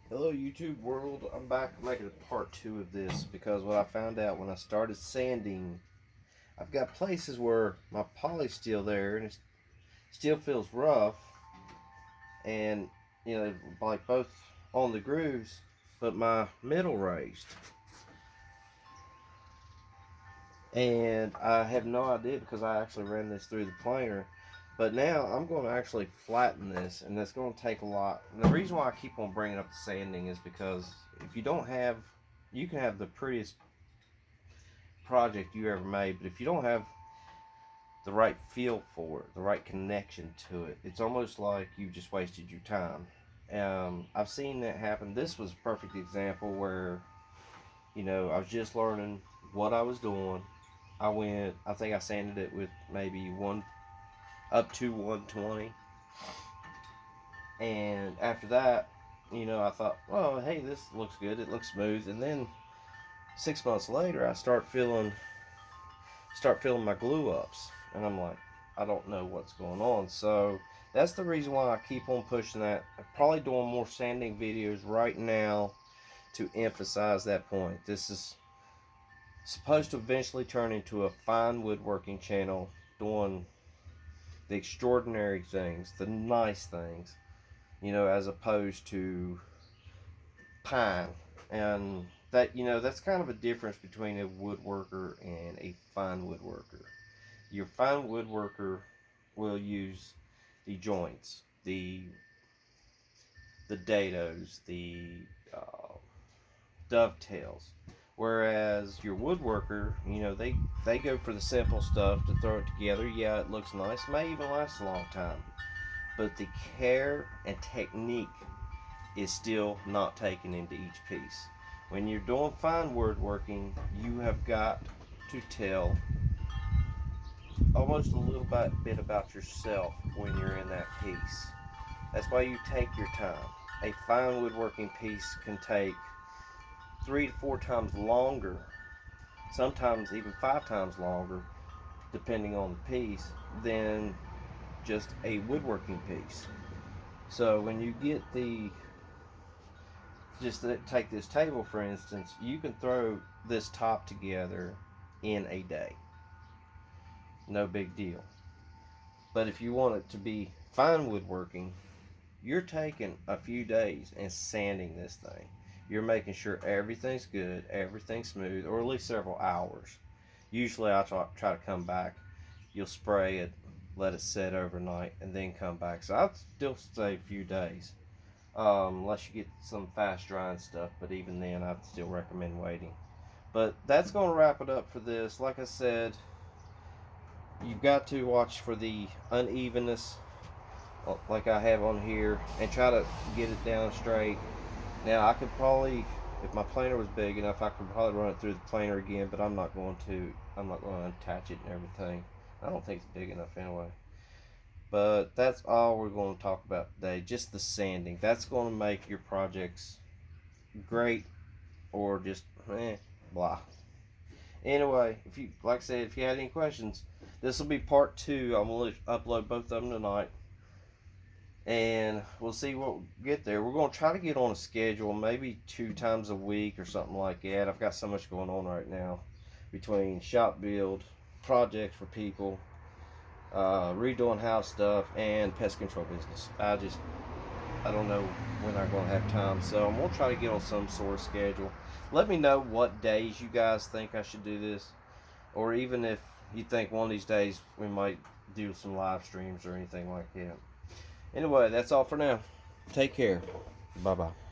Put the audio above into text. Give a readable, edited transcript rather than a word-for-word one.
Hello YouTube world, I'm back making a part 2 of this because what I found out when I started sanding, I've got places where my poly's still there and it still feels rough, and like both on the grooves, but my middle raised. And I have no idea because I actually ran this through the planer. But now I'm going to actually flatten this, and that's going to take a lot. And the reason why I keep on bringing up the sanding is because if you don't have, you can have the prettiest project you ever made, but if you don't have the right feel for it, the right connection to it, it's almost like you just wasted your time. I've seen that happen. This was a perfect example where, I was just learning what I was doing. I think I sanded it with maybe one up to 120. And after that, I thought, well, hey, this looks good. It looks smooth. And then 6 months later, I start feeling my glue ups, and I'm like, I don't know what's going on. So that's the reason why I keep on pushing that. I'm probably doing more sanding videos right now to emphasize that point. This is supposed to eventually turn into a fine woodworking channel, doing the extraordinary things, the nice things, as opposed to pine. And that's kind of a difference between a woodworker and a fine woodworker. Your fine woodworker will use the joints, the dados, the uh, dovetails. Whereas your woodworker, they go for the simple stuff to throw it together. Yeah, it looks nice, may even last a long time, but the care and technique is still not taken into each piece. When you're doing fine woodworking, you have got to tell almost a little bit about yourself when you're in that piece. That's why you take your time. A fine woodworking piece can take 3 to 4 times longer, sometimes even 5 times longer, depending on the piece, than just a woodworking piece. So when you get take this table for instance, you can throw this top together in a day. No big deal. But if you want it to be fine woodworking, you're taking a few days and sanding this thing. You're making sure everything's good, everything's smooth, or at least several hours. Usually I try to come back. You'll spray it, let it set overnight, and then come back. So I'd still say a few days, unless you get some fast drying stuff. But even then, I'd still recommend waiting. But that's going to wrap it up for this. Like I said, you've got to watch for the unevenness, like I have on here, and try to get it down straight. Now I could probably, if my planer was big enough, I could probably run it through the planer again, but I'm not going to. I'm not going to attach it and everything. I don't think it's big enough anyway. But that's all we're going to talk about today. Just the sanding. That's going to make your projects great or just blah. Anyway, if you, like I said, if you had any questions, this will be part 2. I'm going to upload both of them tonight, and we'll see what we get there. We're going to try to get on a schedule, maybe 2 times a week or something like that. I've got so much going on right now between shop build, projects for people, redoing house stuff, and pest control business. I don't know when I'm going to have time, so I'm going to try to get on some sort of schedule. Let me know what days you guys think I should do this, or even if you think one of these days we might do some live streams or anything like that. Anyway, that's all for now. Take care. Bye bye.